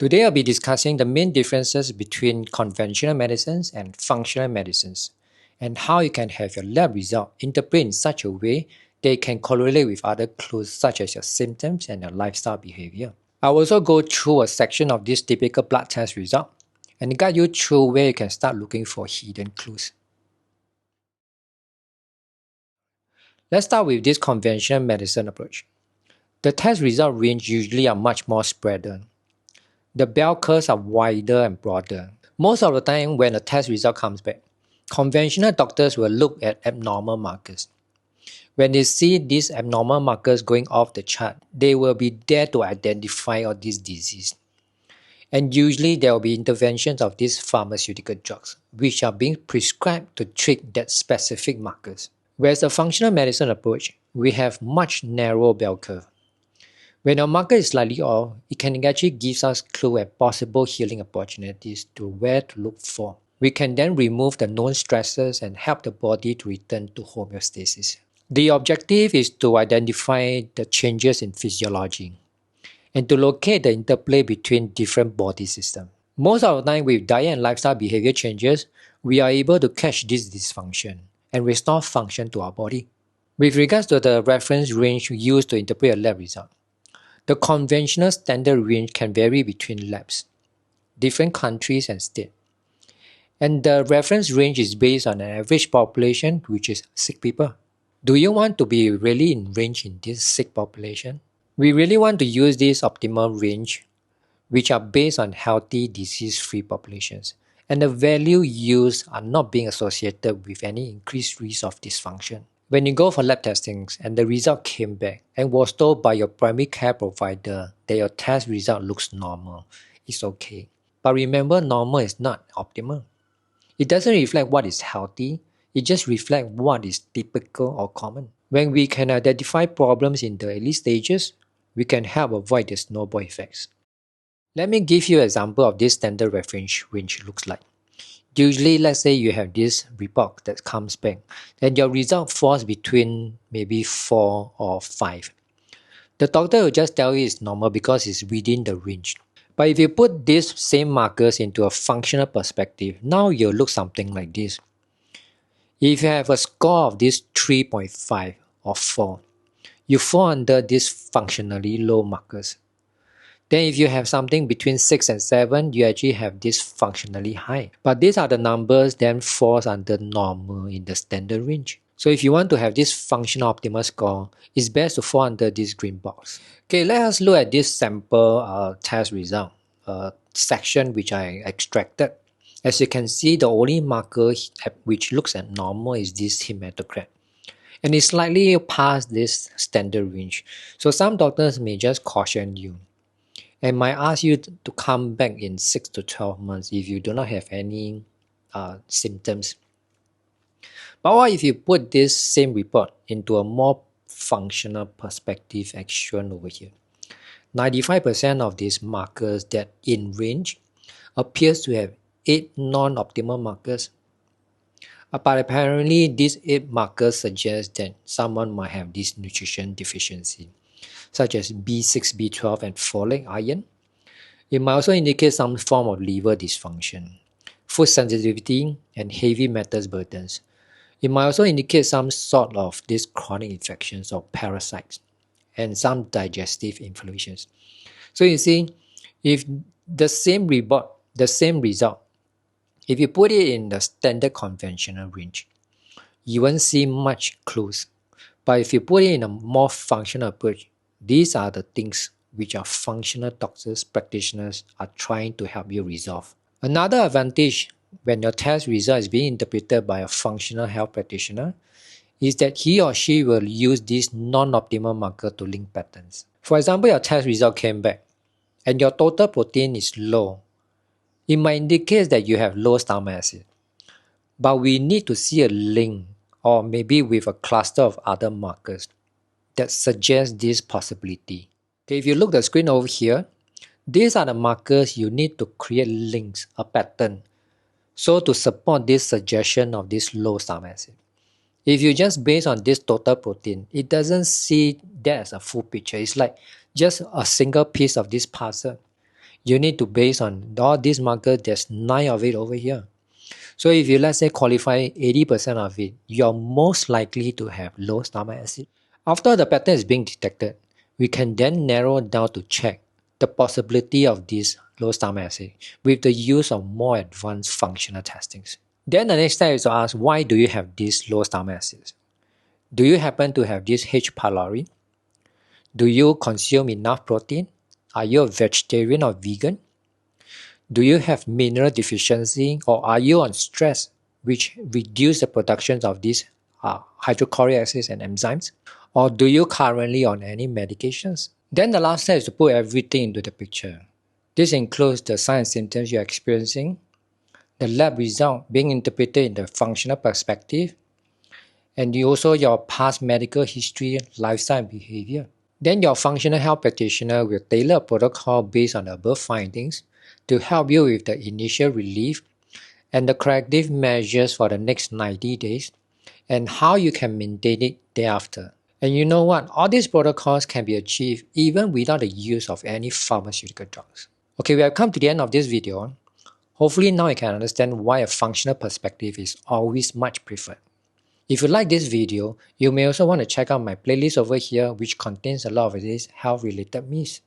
Today I'll be discussing the main differences between conventional medicines and functional medicines, and how you can have your lab result interpreted in such a way they can correlate with other clues such as your symptoms and your lifestyle behavior. I'll also go through a section of this typical blood test result and guide you through where you can start looking for hidden clues. Let's start with this conventional medicine approach. The test result range usually are much more spreader. The bell curves are wider and broader. Most of the time when a test result comes back, conventional doctors will look at abnormal markers. When they see these abnormal markers going off the chart, they will be there to identify all these diseases. And usually there will be interventions of these pharmaceutical drugs, which are being prescribed to treat that specific markers. Whereas the functional medicine approach, we have much narrower bell curve. When our marker is slightly off, it can actually give us clue at possible healing opportunities to where to look for. We can then remove the known stresses and help the body to return to homeostasis. The objective is to identify the changes in physiology and to locate the interplay between different body systems. Most of the time with diet and lifestyle behavior changes, we are able to catch this dysfunction and restore function to our body. With regards to the reference range used to interpret a lab result, the conventional standard range can vary between labs, different countries and states. And the reference range is based on an average population, which is sick people. Do you want to be really in range in this sick population? We really want to use this optimal range, which are based on healthy disease-free populations. And the value used are not being associated with any increased risk of dysfunction. When you go for lab testings and the result came back and was told by your primary care provider that your test result looks normal, it's okay. But remember, normal is not optimal. It doesn't reflect what is healthy, it just reflects what is typical or common. When we can identify problems in the early stages, we can help avoid the snowball effects. Let me give you an example of this standard reference range looks like. Usually, let's say you have this report that comes back, and your result falls between maybe 4 or 5. The doctor will just tell you it's normal because it's within the range. But if you put these same markers into a functional perspective, now you'll look something like this. If you have a score of this 3.5 or 4, you fall under these functionally low markers. Then if you have something between 6 and 7, you actually have this functionally high. But these are the numbers that falls under normal in the standard range. So if you want to have this functional optimal score, it's best to fall under this green box. Okay, let us look at this sample test result section which I extracted. As you can see, the only marker which looks at normal is this hematocrit. And it's slightly past this standard range. So some doctors may just caution you and might ask you to come back in 6 to 12 months if you do not have any symptoms. But what if you put this same report into a more functional perspective as shown over here? 95% of these markers that in range appears to have 8 non-optimal markers. But apparently these 8 markers suggest that someone might have this nutrition deficiency, such as B6, B12 and folate iron. It might also indicate some form of liver dysfunction, food sensitivity and heavy metals burdens. It might also indicate some sort of these chronic infections or parasites and some digestive inflammations. So you see, if the same report, the same result, if you put it in the standard conventional range, you won't see much clues. But if you put it in a more functional approach, these are the things which our functional doctors, practitioners are trying to help you resolve. Another advantage when your test result is being interpreted by a functional health practitioner is that he or she will use this non-optimal marker to link patterns. For example, your test result came back and your total protein is low. It might indicate that you have low stomach acid. But we need to see a link or maybe with a cluster of other markers that suggest this possibility. Okay, if you look at the screen over here, these are the markers you need to create links, a pattern, so to support this suggestion of this low stomach acid. If you just base on this total protein, it doesn't see that as a full picture. It's like just a single piece of this puzzle. You need to base on all these markers, there's 9 of it over here. So if you, let's say, qualify 80% of it, you're most likely to have low stomach acid. After the pattern is being detected, we can then narrow down to check the possibility of this low stomach acid with the use of more advanced functional testings. Then the next step is to ask, why do you have this low stomach acid? Do you happen to have this H. pylori? Do you consume enough protein? Are you a vegetarian or vegan? Do you have mineral deficiency, or are you on stress, which reduce the production of these hydrochloric acids and enzymes? Or do you currently on any medications? Then the last step is to put everything into the picture. This includes the signs and symptoms you're experiencing, the lab result being interpreted in the functional perspective, and also your past medical history, lifestyle, and behavior. Then your functional health practitioner will tailor a protocol based on the above findings to help you with the initial relief and the corrective measures for the next 90 days and how you can maintain it thereafter. And you know what? All these protocols can be achieved even without the use of any pharmaceutical drugs. Okay, we have come to the end of this video. Hopefully now you can understand why a functional perspective is always much preferred. If you like this video, you may also want to check out my playlist over here which contains a lot of these health related myths.